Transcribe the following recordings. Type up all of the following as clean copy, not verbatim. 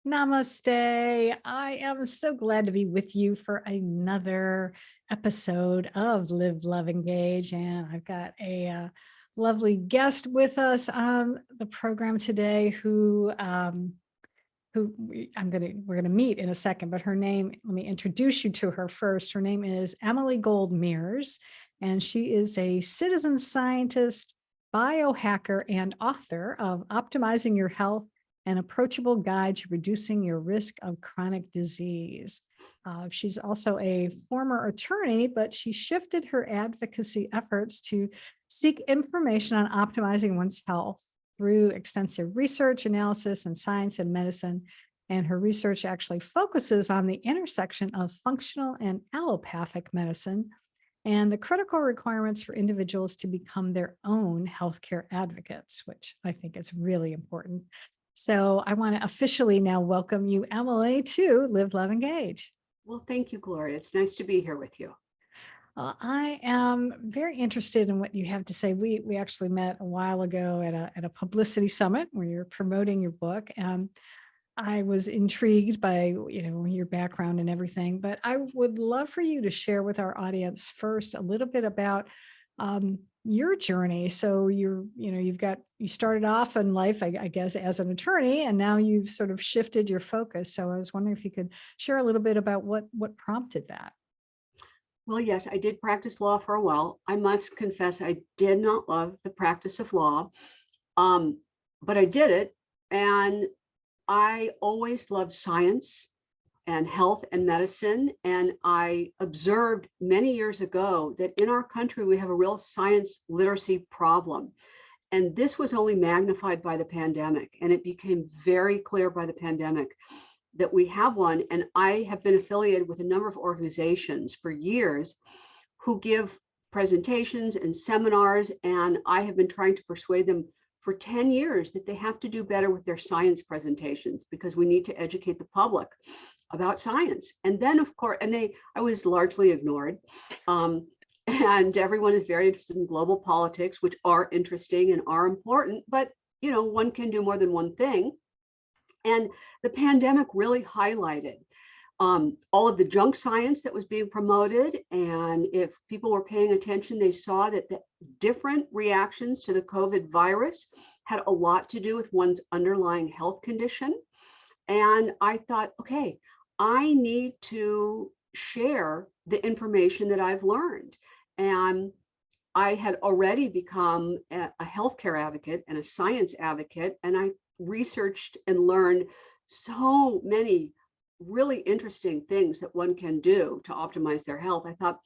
Namaste. I am so glad to be with you for another episode of Live, Love, Engage. And I've got a lovely guest with us on the program today we're gonna meet in a second, but her name, let me introduce you to her first. Her name is Emily Gold Mears, and she is a citizen scientist, biohacker, and author of Optimizing Your Health: An Approachable Guide to Reducing Your Risk of Chronic Disease. She's also a former attorney, but she shifted her advocacy efforts to seek information on optimizing one's health through extensive research, analysis, and science and medicine. And her research actually focuses on the intersection of functional and allopathic medicine and the critical requirements for individuals to become their own healthcare advocates, which I think is really important. So I want to officially now welcome you, Emily, to Live, Love, Engage. Well, thank you, Gloria. It's nice to be here with you. I am very interested in what you have to say. We actually met a while ago at a publicity summit where you're promoting your book. And I was intrigued by, your background and everything, but I would love for you to share with our audience first a little bit about your journey. So you started off in life, I guess, as an attorney, and now you've sort of shifted your focus. So I was wondering if you could share a little bit about what prompted that. Well, yes, I did practice law for a while. I must confess, I did not love the practice of law, but I did it. And I always loved science and health and medicine. And I observed many years ago that in our country, we have a real science literacy problem. And this was only magnified by the pandemic. And it became very clear by the pandemic that we have one. And I have been affiliated with a number of organizations for years who give presentations and seminars. And I have been trying to persuade them for 10 years that they have to do better with their science presentations because we need to educate the public about science. And then, of course, I was largely ignored. And everyone is very interested in global politics, which are interesting and are important, but one can do more than one thing. And the pandemic really highlighted all of the junk science that was being promoted. And if people were paying attention, they saw that the different reactions to the COVID virus had a lot to do with one's underlying health condition. And I thought, okay, I need to share the information that I've learned. And I had already become a healthcare advocate and a science advocate, and I researched and learned so many really interesting things that one can do to optimize their health. I thought,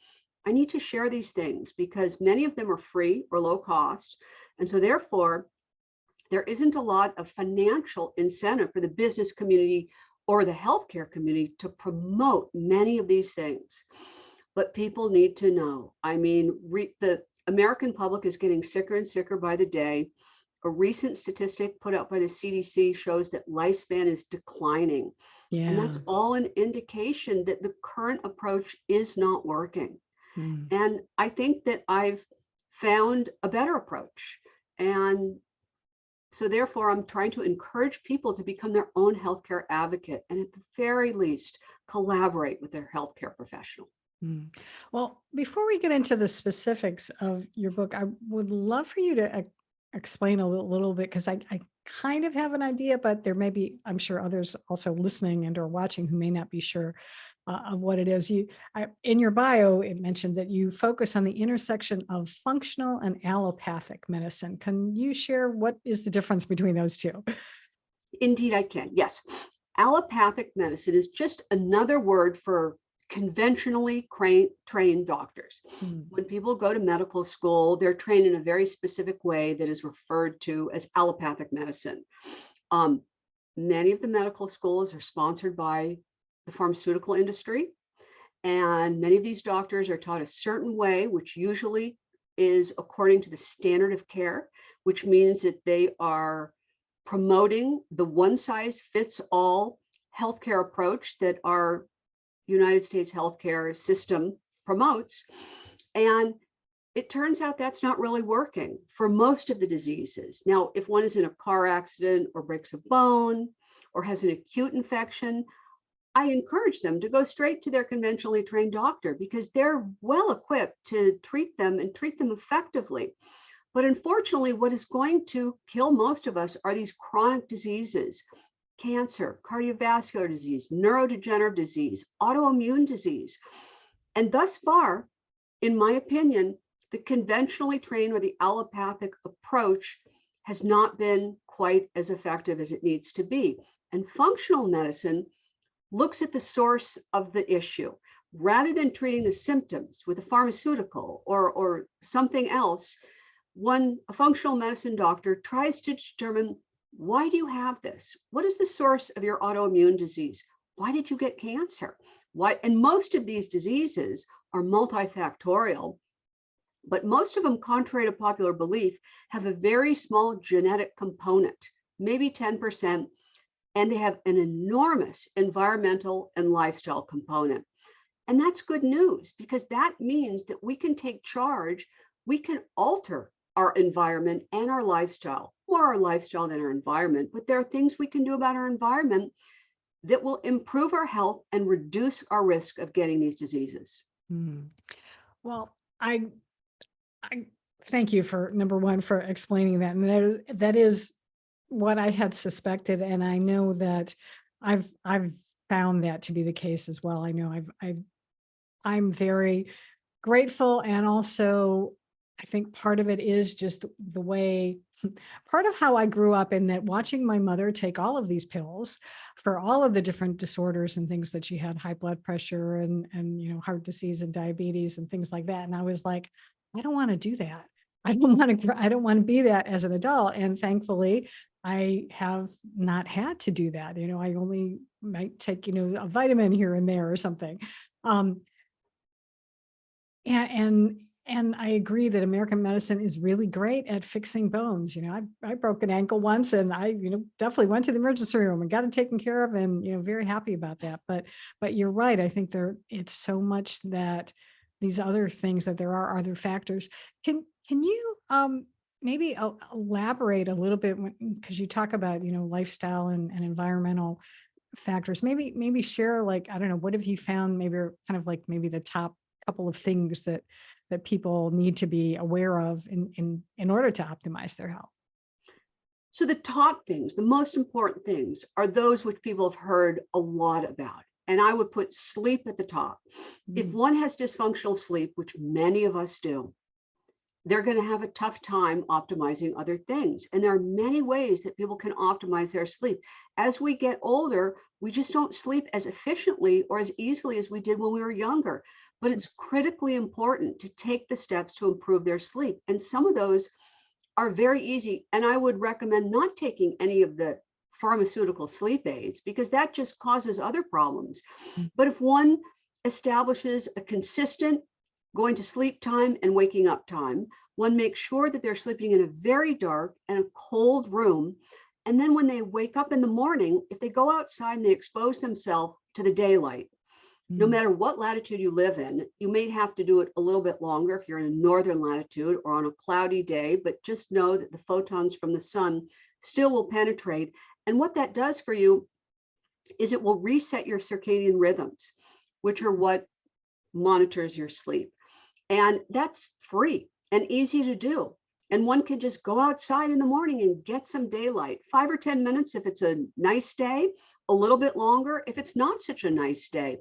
I need to share these things because many of them are free or low cost. And so therefore, there isn't a lot of financial incentive for the business community or the healthcare community to promote many of these things. But people need to know. I mean, the American public is getting sicker and sicker by the day. A recent statistic put out by the CDC shows that lifespan is declining. Yeah. And that's all an indication that the current approach is not working. And I think that I've found a better approach. And so therefore, I'm trying to encourage people to become their own healthcare advocate and at the very least, collaborate with their healthcare professional. Well, before we get into the specifics of your book, I would love for you to explain a little bit, because I kind of have an idea, but there may be, I'm sure, others also listening and or watching who may not be sure of what it is. In your bio, it mentioned that you focus on the intersection of functional and allopathic medicine. Can you share what is the difference between those two? Indeed, I can. Yes. Allopathic medicine is just another word for conventionally trained doctors. When people go to medical school, they're trained in a very specific way that is referred to as allopathic medicine. Many of the medical schools are sponsored by the pharmaceutical industry, and many of these doctors are taught a certain way, which usually is according to the standard of care, which means that they are promoting the one-size-fits-all healthcare approach that our United States healthcare system promotes. And it turns out that's not really working for most of the diseases. Now, if one is in a car accident or breaks a bone or has an acute infection, I encourage them to go straight to their conventionally trained doctor because they're well equipped to treat them and treat them effectively. But unfortunately, what is going to kill most of us are these chronic diseases: cancer, cardiovascular disease, neurodegenerative disease, autoimmune disease. And thus far, in my opinion, the conventionally trained or the allopathic approach has not been quite as effective as it needs to be. And functional medicine looks at the source of the issue. Rather than treating the symptoms with a pharmaceutical or something else, a functional medicine doctor tries to determine, why do you have this? What is the source of your autoimmune disease? Why did you get cancer? Why? And most of these diseases are multifactorial, but most of them, contrary to popular belief, have a very small genetic component, maybe 10%, and they have an enormous environmental and lifestyle component. And that's good news, because that means that we can take charge. We can alter our environment and our lifestyle, more our lifestyle than our environment. But there are things we can do about our environment that will improve our health and reduce our risk of getting these diseases. Well, I thank you for, number one, for explaining that. And that is what I had suspected. And I know that I've found that to be the case as well. I know I'm very grateful. And also, I think part of it is just the way, part of how I grew up, in that watching my mother take all of these pills for all of the different disorders and things that she had: high blood pressure and heart disease and diabetes and things like that. And I was like, I don't want to do that. I don't want to be that as an adult. And thankfully, I have not had to do that. I only might take, a vitamin here and there or something. Um, and I agree that American medicine is really great at fixing bones. I broke an ankle once, and I, definitely went to the emergency room and got it taken care of, and, very happy about that. But you're right. I think it's so much that these other things, that there are other factors. Can you maybe elaborate a little bit, because you talk about, lifestyle and environmental factors. Maybe share, like, I don't know, what have you found, maybe, or kind of like maybe the top couple of things that people need to be aware of in order to optimize their health? So the top things, the most important things, are those which people have heard a lot about. And I would put sleep at the top. If one has dysfunctional sleep, which many of us do, they're going to have a tough time optimizing other things. And there are many ways that people can optimize their sleep. As we get older, we just don't sleep as efficiently or as easily as we did when we were younger. But it's critically important to take the steps to improve their sleep. And some of those are very easy. And I would recommend not taking any of the pharmaceutical sleep aids, because that just causes other problems. But if one establishes a consistent going to sleep time and waking up time, one makes sure that they're sleeping in a very dark and a cold room. And then when they wake up in the morning, if they go outside and they expose themselves to the daylight, no matter what latitude you live in, you may have to do it a little bit longer if you're in a northern latitude or on a cloudy day, but just know that the photons from the sun still will penetrate. And what that does for you is it will reset your circadian rhythms, which are what monitors your sleep. And that's free and easy to do. And one can just go outside in the morning and get some daylight, 5 or 10 minutes if it's a nice day, a little bit longer if it's not such a nice day.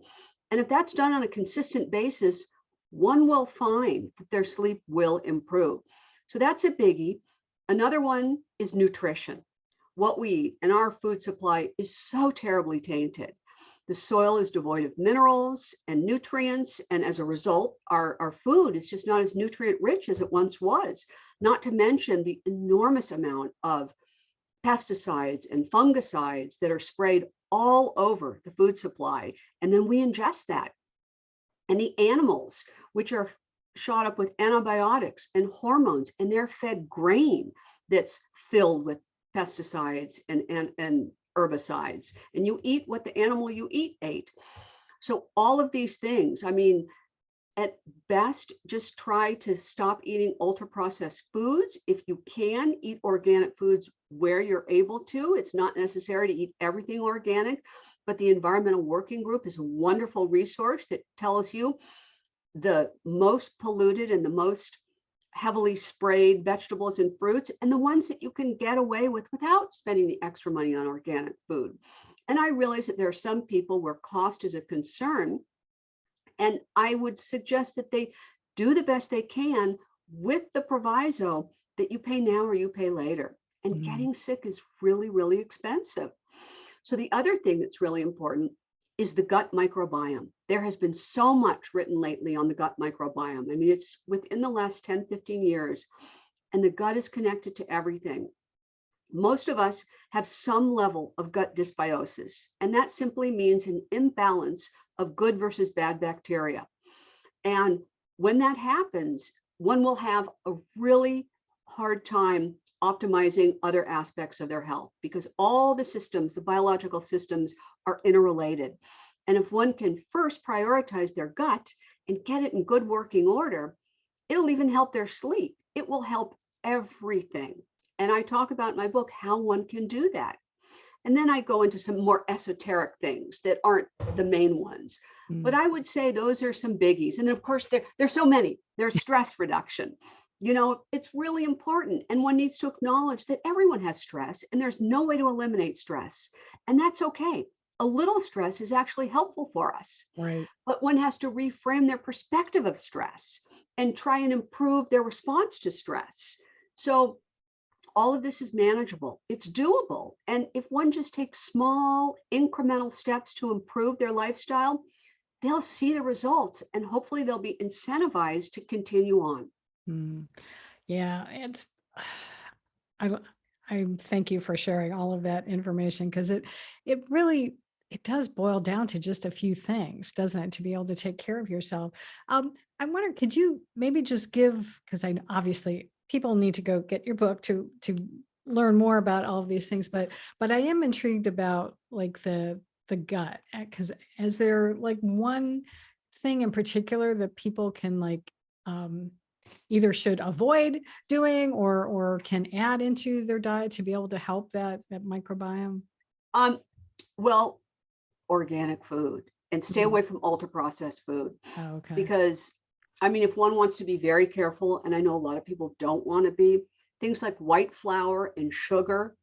And if that's done on a consistent basis, one will find that their sleep will improve. So that's a biggie. Another one is nutrition. What we eat and our food supply is so terribly tainted. The soil is devoid of minerals and nutrients. And as a result, our food is just not as nutrient rich as it once was, not to mention the enormous amount of pesticides and fungicides that are sprayed all over the food supply. And then we ingest that. And the animals, which are shot up with antibiotics and hormones, and they're fed grain that's filled with pesticides and herbicides. And you eat what the animal you eat ate. So all of these things, I mean, At best, just try to stop eating ultra processed foods. If you can, eat organic foods where you're able to. It's not necessary to eat everything organic, but the Environmental Working Group is a wonderful resource that tells you the most polluted and the most heavily sprayed vegetables and fruits, and the ones that you can get away with without spending the extra money on organic food. And I realize that there are some people where cost is a concern, and I would suggest that they do the best they can with the proviso that you pay now or you pay later. And Mm, getting sick is really, really expensive. So the other thing that's really important is the gut microbiome. There has been so much written lately on the gut microbiome. I mean, it's within the last 10, 15 years, and the gut is connected to everything. Most of us have some level of gut dysbiosis, and that simply means an imbalance of good versus bad bacteria. And when that happens, one will have a really hard time optimizing other aspects of their health because all the systems, the biological systems, are interrelated. And if one can first prioritize their gut and get it in good working order, it'll even help their sleep. It will help everything. And I talk about in my book how one can do that. And then I go into some more esoteric things that aren't the main ones. But mm, I would say those are some biggies. And of course, there's so many. There's stress reduction. You know, it's really important. And one needs to acknowledge that everyone has stress and there's no way to eliminate stress. And that's okay. A little stress is actually helpful for us. right. But one has to reframe their perspective of stress and try and improve their response to stress. So all of this is manageable. It's doable. And if one just takes small incremental steps to improve their lifestyle, they'll see the results and hopefully they'll be incentivized to continue on. Mm. Yeah, it's I I thank you for sharing all of that information because it really it does boil down to just a few things, doesn't it, to be able to take care of yourself. I wonder, could you maybe just give, because I obviously people need to go get your book to learn more about all of these things, but I am intrigued about like the gut, because is there like one thing in particular that people can like um either should avoid doing or can add into their diet to be able to help that microbiome? Um, well, organic food and stay Mhm. away from ultra processed food Oh, okay. because I mean, if one wants to be very careful, and I know a lot of people don't want to be, things like white flour and sugar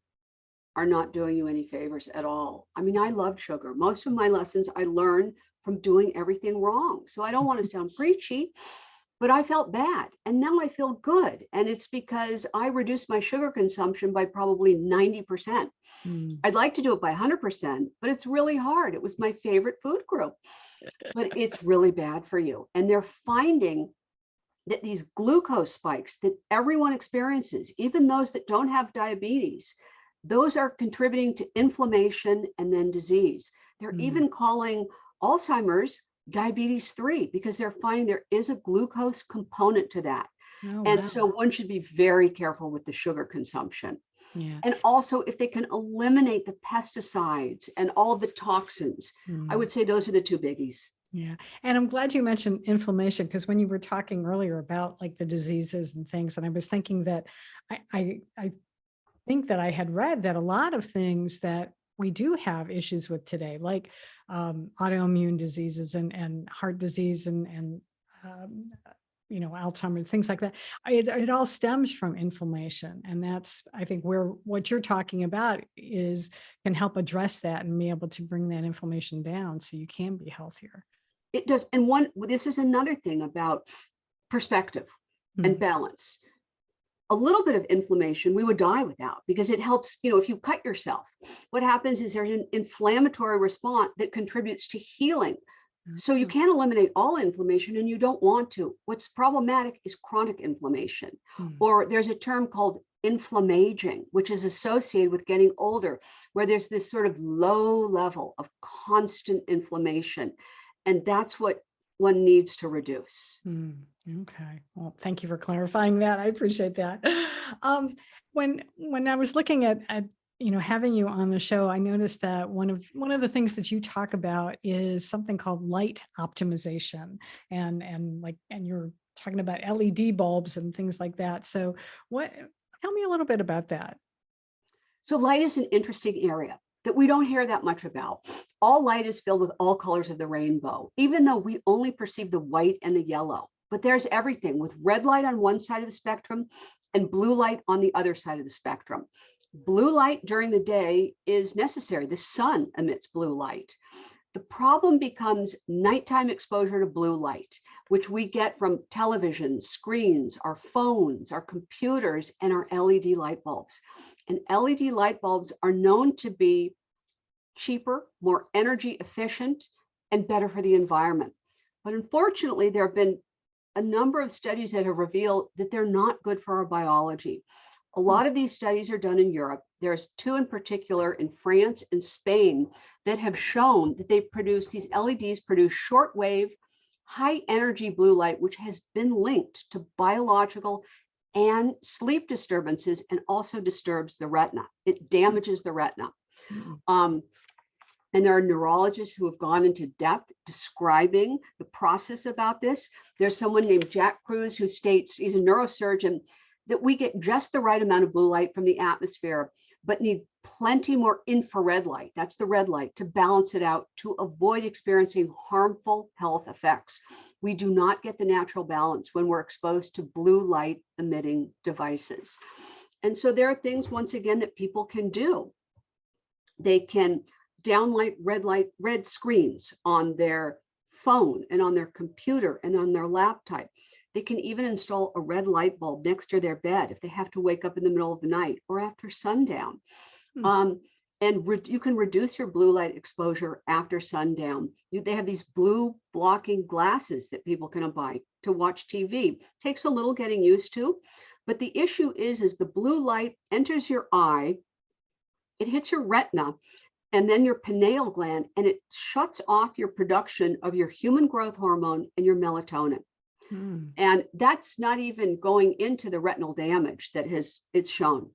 are not doing you any favors at all. I mean, I love sugar. Most of my lessons I learned from doing everything wrong. So I don't want to sound preachy, but I felt bad and now I feel good. And it's because I reduced my sugar consumption by probably 90%. Mm, I'd like to do it by 100%, but it's really hard. It was my favorite food group, but it's really bad for you. And they're finding that these glucose spikes that everyone experiences, even those that don't have diabetes, those are contributing to inflammation and then disease. They're mm. even calling Alzheimer's diabetes 3 because they're finding there is a glucose component to that. Oh, And wow. so one should be very careful with the sugar consumption. Yeah. And also, if they can eliminate the pesticides and all of the toxins, I Mm, would say those are the two biggies. yeah. And I'm glad you mentioned inflammation because when you were talking earlier about like the diseases and things, and I was thinking that I think that I had read that a lot of things that we do have issues with today, like autoimmune diseases and heart disease and um, Alzheimer's, things like that. It all stems from inflammation, and that's I think where what you're talking about is can help address that and be able to bring that inflammation down so you can be healthier. It does. And this is another thing about perspective and Mm, balance. A little bit of inflammation we would die without because it helps, if you cut yourself, what happens is there's an inflammatory response that contributes to healing. So you oh, can't eliminate all inflammation and you don't want to. What's problematic is chronic inflammation, mm, or there's a term called inflammaging, which is associated with getting older, where there's this sort of low level of constant inflammation. And that's what one needs to reduce. mm. Okay. Well, thank you for clarifying that. I appreciate that. Um, when I was looking at having you on the show, I noticed that one of the things that you talk about is something called light optimization, and you're talking about LED bulbs and things like that. So, what? Tell me a little bit about that. So light is an interesting area that we don't hear that much about. All light is filled with all colors of the rainbow, even though we only perceive the white and the yellow. But there's everything with red light on one side of the spectrum and blue light on the other side of the spectrum. Blue light during the day is necessary. The sun emits blue light. The problem becomes nighttime exposure to blue light, which we get from television, screens, our phones, our computers, and our LED light bulbs. And LED light bulbs are known to be cheaper, more energy efficient, and better for the environment. But unfortunately, there have been a number of studies that have revealed that they're not good for our biology. A lot of these studies are done in Europe. There's two in particular in France and Spain that have shown that these LEDs produce shortwave, high energy blue light, which has been linked to biological and sleep disturbances and also disturbs the retina. It damages the retina. Mm. And there are neurologists who have gone into depth describing the process about this. There's someone named Jack Cruz who states, he's a neurosurgeon, that we get just the right amount of blue light from the atmosphere, but need plenty more infrared light, that's the red light, to balance it out to avoid experiencing harmful health effects. We do not get the natural balance when we're exposed to blue light emitting devices. And so there are things, once again, that people can do. They can downlight red screens on their phone and on their computer and on their laptop. They can even install a red light bulb next to their bed if they have to wake up in the middle of the night or after sundown. You can reduce your blue light exposure after sundown. They have these blue blocking glasses that people can buy to watch TV. Takes a little getting used to, but the issue is the blue light enters your eye, it hits your retina, and then your pineal gland, and it shuts off your production of your human growth hormone and your melatonin. And that's not even going into the retinal damage that it's shown.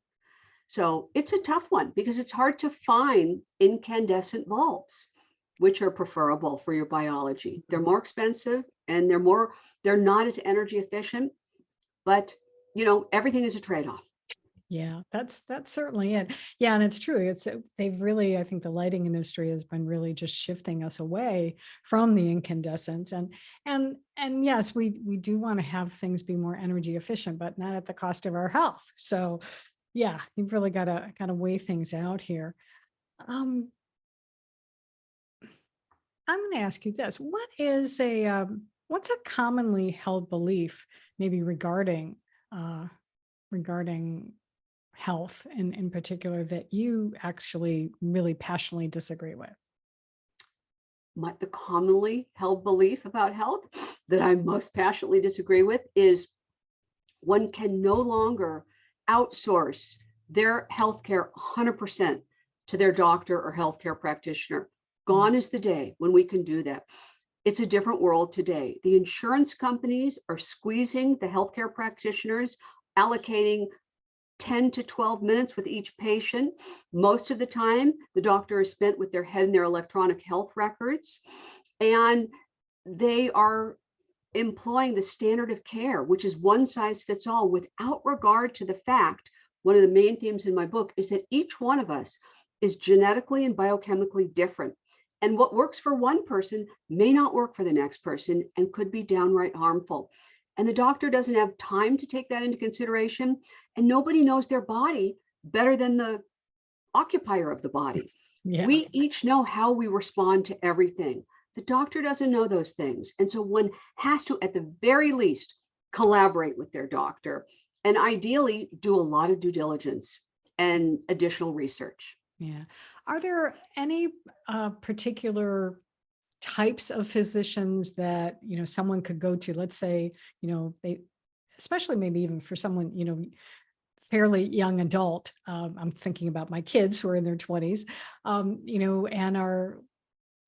So it's a tough one because it's hard to find incandescent bulbs, which are preferable for your biology. They're more expensive and they're not as energy efficient, but everything is a trade-off. Yeah, that's certainly it. Yeah, and it's true. They've really, I think the lighting industry has been really just shifting us away from the incandescent. And yes, we do want to have things be more energy efficient, but not at the cost of our health. So yeah, you've really gotta weigh things out here. Um, I'm going to ask you this: what's a commonly held belief, maybe uh, regarding health in particular, that you actually really passionately disagree with? The commonly held belief about health that I most passionately disagree with is one can no longer outsource their healthcare 100% to their doctor or healthcare practitioner. Gone is the day when we can do that. It's a different world today. The insurance companies are squeezing the healthcare practitioners, allocating 10 to 12 minutes with each patient. Most of the time, the doctor is spent with their head in their electronic health records, and they are employing the standard of care, which is one size fits all, without regard to the fact, one of the main themes in my book is that each one of us is genetically and biochemically different. And what works for one person may not work for the next person and could be downright harmful. And the doctor doesn't have time to take that into consideration. And nobody knows their body better than the occupier of the body. Yeah. We each know how we respond to everything. The doctor doesn't know those things. And so one has to, at the very least, collaborate with their doctor and ideally do a lot of due diligence and additional research. Yeah. Are there any particular types of physicians that, someone could go to? Let's say, they, especially maybe even for someone, fairly young adult. I'm thinking about my kids who are in their 20s, and are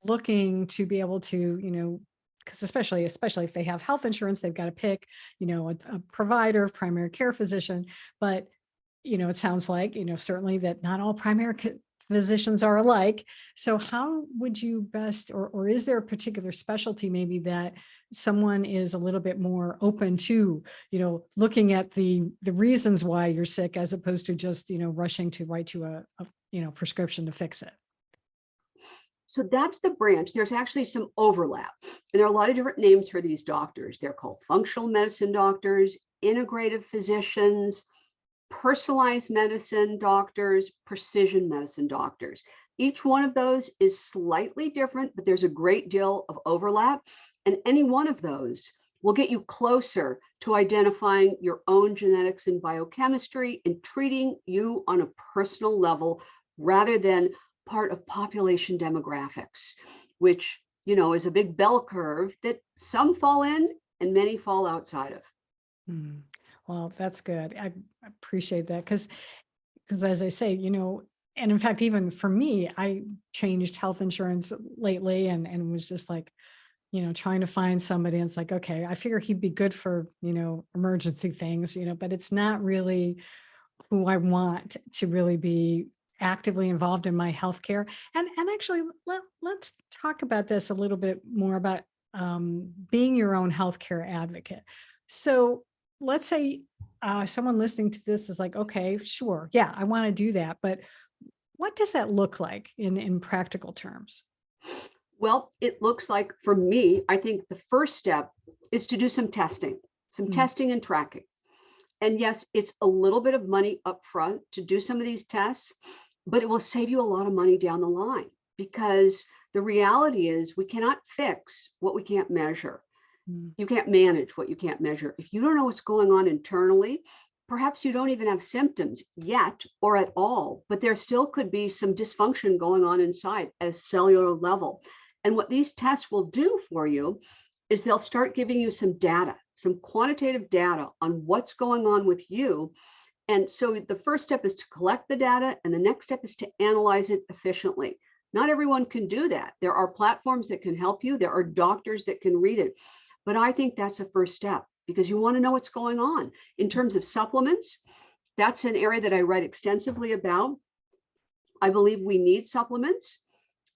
looking to be able to, because especially if they have health insurance, they've got to pick, a provider, primary care physician. But it sounds like, certainly that not all primary physicians are alike. So how would you best, or is there a particular specialty maybe that someone is a little bit more open to, looking at the reasons why you're sick as opposed to just, rushing to write you a prescription to fix it? So that's the branch. There's actually some overlap. And there are a lot of different names for these doctors. They're called functional medicine doctors, integrative physicians, personalized medicine doctors, precision medicine doctors. Each one of those is slightly different, but there's a great deal of overlap. And any one of those will get you closer to identifying your own genetics and biochemistry and treating you on a personal level rather than part of population demographics, which, is a big bell curve that some fall in and many fall outside of. Hmm. Well, that's good. I appreciate that because as I say, and in fact, even for me, I changed health insurance lately and was just like, trying to find somebody. And it's like, okay, I figure he'd be good for, emergency things, but it's not really who I want to really be actively involved in my healthcare. And actually, let's talk about this a little bit more about being your own healthcare advocate. So let's say someone listening to this is like, okay, sure, yeah, I want to do that, but what does that look like in practical terms? Well, it looks like for me, I think the first step is to do some Mm, testing and tracking. And yes, it's a little bit of money up front to do some of these tests, but it will save you a lot of money down the line because the reality is we cannot fix what we can't measure. mm, You can't manage what you can't measure. If you don't know what's going on internally, perhaps you don't even have symptoms yet or at all, but there still could be some dysfunction going on inside at a cellular level. And what these tests will do for you is they'll start giving you some data, some quantitative data on what's going on with you. And so the first step is to collect the data, and the next step is to analyze it efficiently. Not everyone can do that. There are platforms that can help you, there are doctors that can read it. But I think that's the first step because you want to know what's going on. In terms of supplements, that's an area that I write extensively about. I believe we need supplements,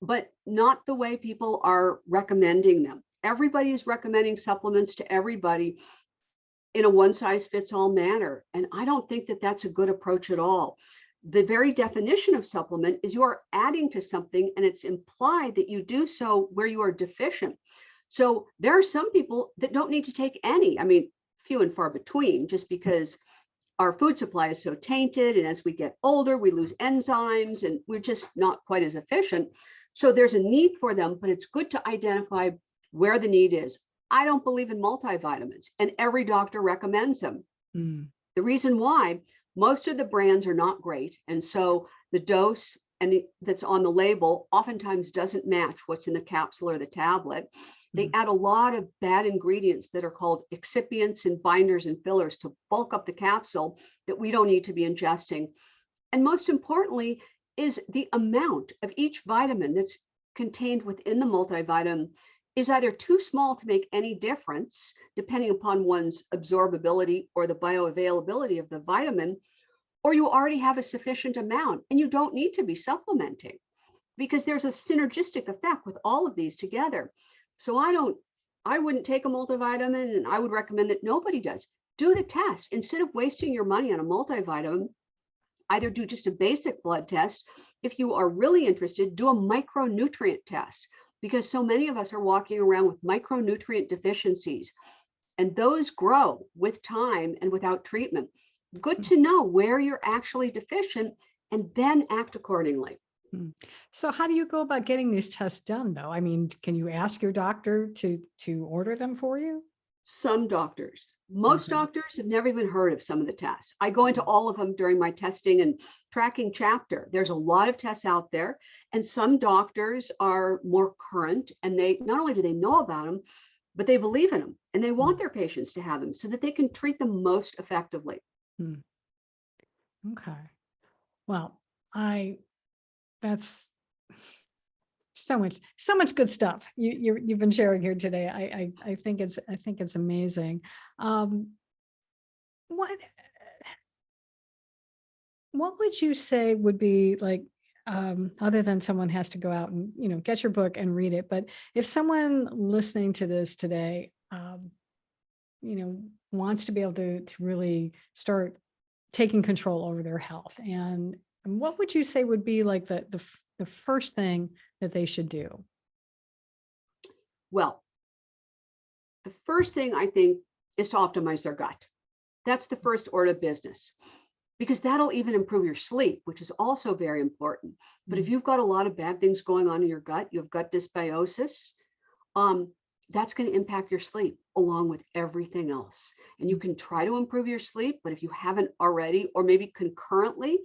but not the way people are recommending them. Everybody is recommending supplements to everybody in a one size fits all manner. And I don't think that that's a good approach at all. The very definition of supplement is you are adding to something and it's implied that you do so where you are deficient. So there are some people that don't need to take any. I mean, few and far between, just because our food supply is so tainted. And as we get older, we lose enzymes and we're just not quite as efficient. So there's a need for them, but it's good to identify where the need is. I don't believe in multivitamins, and every doctor recommends them. mm, The reason why, most of the brands are not great. And so the dose that's on the label oftentimes doesn't match what's in the capsule or the tablet. They mm, add a lot of bad ingredients that are called excipients and binders and fillers to bulk up the capsule that we don't need to be ingesting. And most importantly, is the amount of each vitamin that's contained within the multivitamin is either too small to make any difference, depending upon one's absorbability or the bioavailability of the vitamin, or you already have a sufficient amount and you don't need to be supplementing because there's a synergistic effect with all of these together. So I wouldn't take a multivitamin, and I would recommend that nobody does. Do the test instead of wasting your money on a multivitamin. Either do just a basic blood test. If you are really interested, do a micronutrient test because so many of us are walking around with micronutrient deficiencies, and those grow with time and without treatment. Good mm, to know where you're actually deficient and then act accordingly. mm. So how do you go about getting these tests done though? I mean, can you ask your doctor to order them for you? Some doctors, most Okay. doctors have never even heard of some of the tests. I go into all of them during my testing and tracking chapter. There's a lot of tests out there, and some doctors are more current and they not only do they know about them, but they believe in them and they want Mm, their patients to have them so that they can treat them most effectively. mm. Okay. Well, I that's so much good stuff you've been sharing here today. I think it's amazing. Um, what what would you say would be like, other than someone has to go out and, get your book and read it, but if someone listening to this today, wants to be able to really start taking control over their health, and what would you say would be like the first thing that they should do? Well, the first thing I think is to optimize their gut. That's the first order of business because that'll even improve your sleep, which is also very important. But if Mm, you've got a lot of bad things going on in your gut, you have gut dysbiosis, um, that's going to impact your sleep along with everything else. And you mm, can try to improve your sleep, but if you haven't already, or maybe concurrently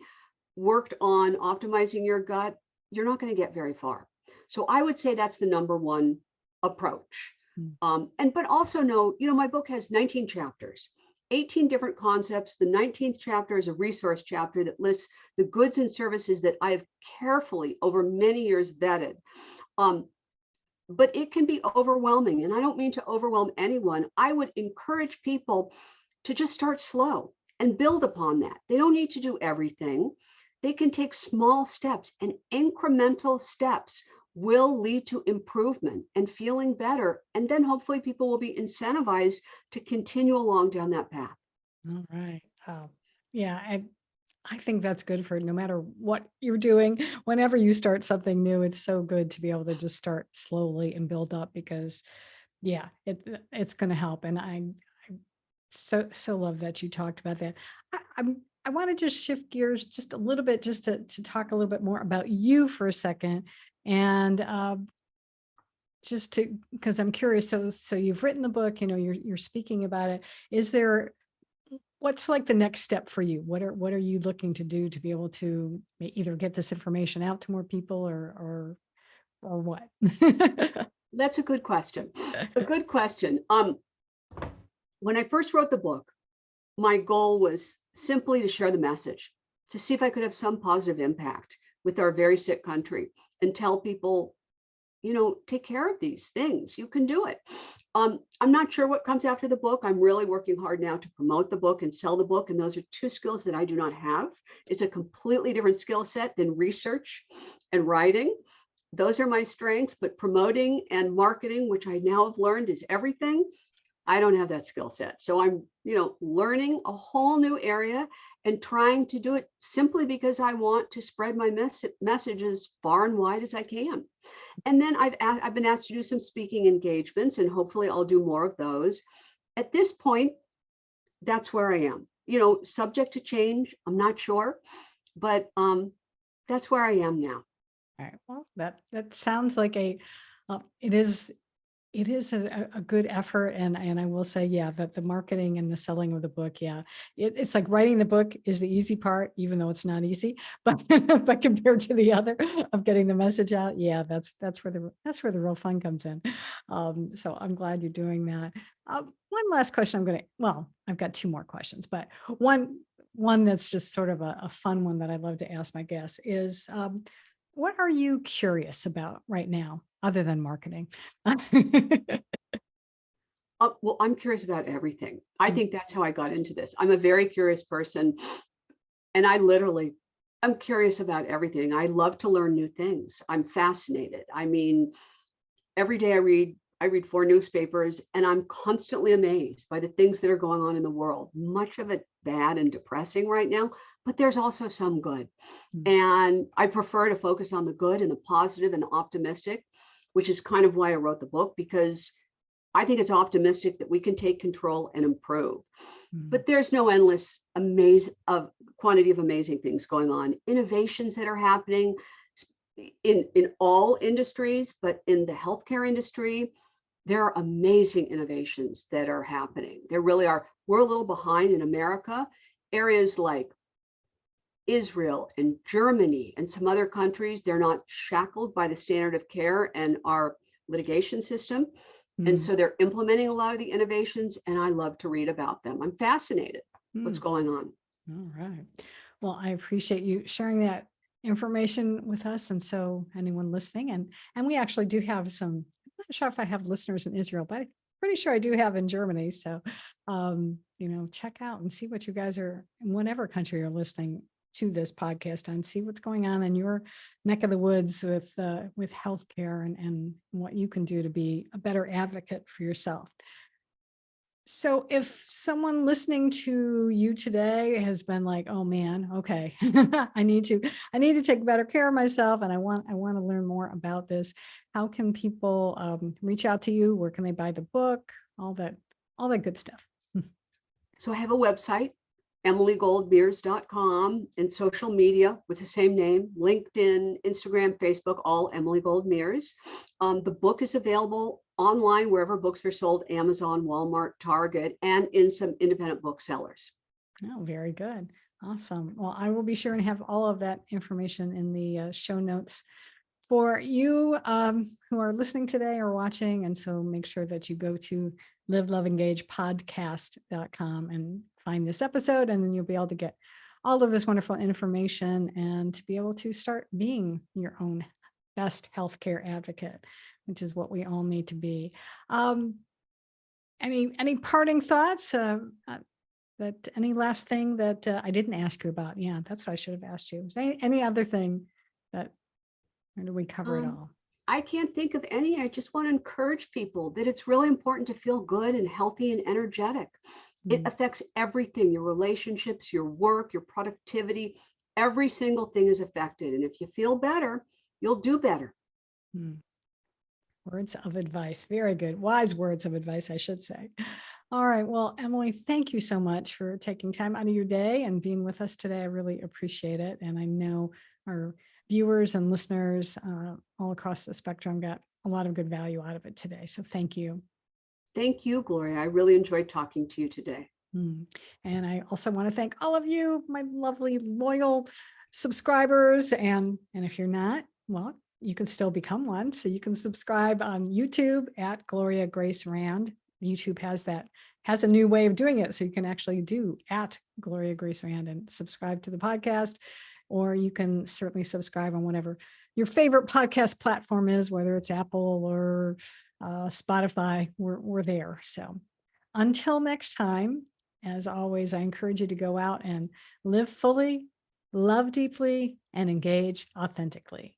worked on optimizing your gut, you're not going to get very far. So I would say that's the number one approach. mm. And but also know, my book has 19 chapters, 18 different concepts. The 19th chapter is a resource chapter that lists the goods and services that I've carefully over many years vetted. Um, but it can be overwhelming. And I don't mean to overwhelm anyone. I would encourage people to just start slow and build upon that. They don't need to do everything. They can take small steps, and incremental steps will lead to improvement and feeling better. And then hopefully people will be incentivized to continue along down that path. All right. Yeah, I think that's good for no matter what you're doing. Whenever you start something new, it's so good to be able to just start slowly and build up because, yeah, it's going to help. And I so love that you talked about that. I want to just shift gears just a little bit, just to talk a little bit more about you for a second, and just to because I'm curious. So you've written the book, you're speaking about it. Is there What's like the next step for you? What are you looking to do to be able to either get this information out to more people or what? That's a good question. A good question. When I first wrote the book, my goal was simply to share the message, to see if I could have some positive impact with our very sick country and tell people, take care of these things. You can do it. I'm not sure what comes after the book. I'm really working hard now to promote the book and sell the book. And those are two skills that I do not have. It's a completely different skill set than research and writing. Those are my strengths, but promoting and marketing, which I now have learned is everything. I don't have that skill set. So I'm, learning a whole new area and trying to do it simply because I want to spread my message as far and wide as I can. And then I've been asked to do some speaking engagements, and hopefully I'll do more of those. At this point, that's where I am. Subject to change. I'm not sure, but that's where I am now. All right. Well, that sounds like it is a good effort, and I will say, yeah, that the marketing and the selling of the book, yeah, it's like writing the book is the easy part, even though it's not easy, but but compared to the other of getting the message out, yeah, that's where the real fun comes in. So I'm glad you're doing that. One last question. I've got two more questions, but one that's just sort of a fun one that I love to ask my guests is, what are you curious about right now, other than marketing? Well, I'm curious about everything. I Mm, think that's how I got into this. I'm a very curious person, and I'm curious about everything. I love to learn new things. I'm fascinated. I mean, every day I read four newspapers, and I'm constantly amazed by the things that are going on in the world. Much of it bad and depressing right now, but there's also some good. mm, And I prefer to focus on the good and the positive and the optimistic, which is kind of why I wrote the book, because I think it's optimistic that we can take control and improve. mm, But there's no endless quantity of amazing things going on, innovations that are happening in all industries, but in the healthcare industry, there are amazing innovations that are happening. There really are. We're a little behind in America. Areas like Israel and Germany and some other countries, they're not shackled by the standard of care and our litigation system. And mm, so they're implementing a lot of the innovations, and I love to read about them. I'm fascinated what's mm. going on. All right. Well, I appreciate you sharing that information with us, and so anyone listening, and we actually do have some. I'm not sure if I have listeners in Israel, but I'm pretty sure I do have in Germany. So, check out and see what you guys are in whatever country you're listening. to this podcast and see what's going on in your neck of the woods with healthcare and what you can do to be a better advocate for yourself. So if someone listening to you today has been like, oh man, okay, I need to take better care of myself and I want to learn more about this. How can people reach out to you? Where can they buy the book? All that good stuff. So I have a website, emilygoldmears.com, and social media with the same name, LinkedIn, Instagram, Facebook, all Emily Gold Mears. The book is available online wherever books are sold, Amazon, Walmart, Target, and in some independent booksellers. Oh, very good. Awesome. Well, I will be sure and have all of that information in the show notes for you who are listening today or watching. And so make sure that you go to liveloveengagepodcast.com and find this episode, and then you'll be able to get all of this wonderful information and to be able to start being your own best healthcare advocate, which is what we all need to be. Any parting thoughts? That any last thing that I didn't ask you about? Yeah, that's what I should have asked you. Is there any other thing that, or did we cover it all? I can't think of any. I just want to encourage people that it's really important to feel good and healthy and energetic. It affects everything, your relationships, your work, your productivity. Every single thing is affected. And if you feel better, you'll do better. Words of advice. Very good. Wise words of advice, I should say. All right. Well, Emily, thank you so much for taking time out of your day and being with us today. I really appreciate it. And I know our viewers and listeners all across the spectrum got a lot of good value out of it today. So thank you. Thank you, Gloria. I really enjoyed talking to you today. And I also want to thank all of you, my lovely, loyal subscribers. And if you're not, well, you can still become one. So you can subscribe on YouTube at Gloria Grace Rand. YouTube has a new way of doing it. So you can actually do at Gloria Grace Rand and subscribe to the podcast, or you can certainly subscribe on whatever your favorite podcast platform is, whether it's Apple or Spotify, we're there. So until next time, as always, I encourage you to go out and live fully, love deeply, and engage authentically.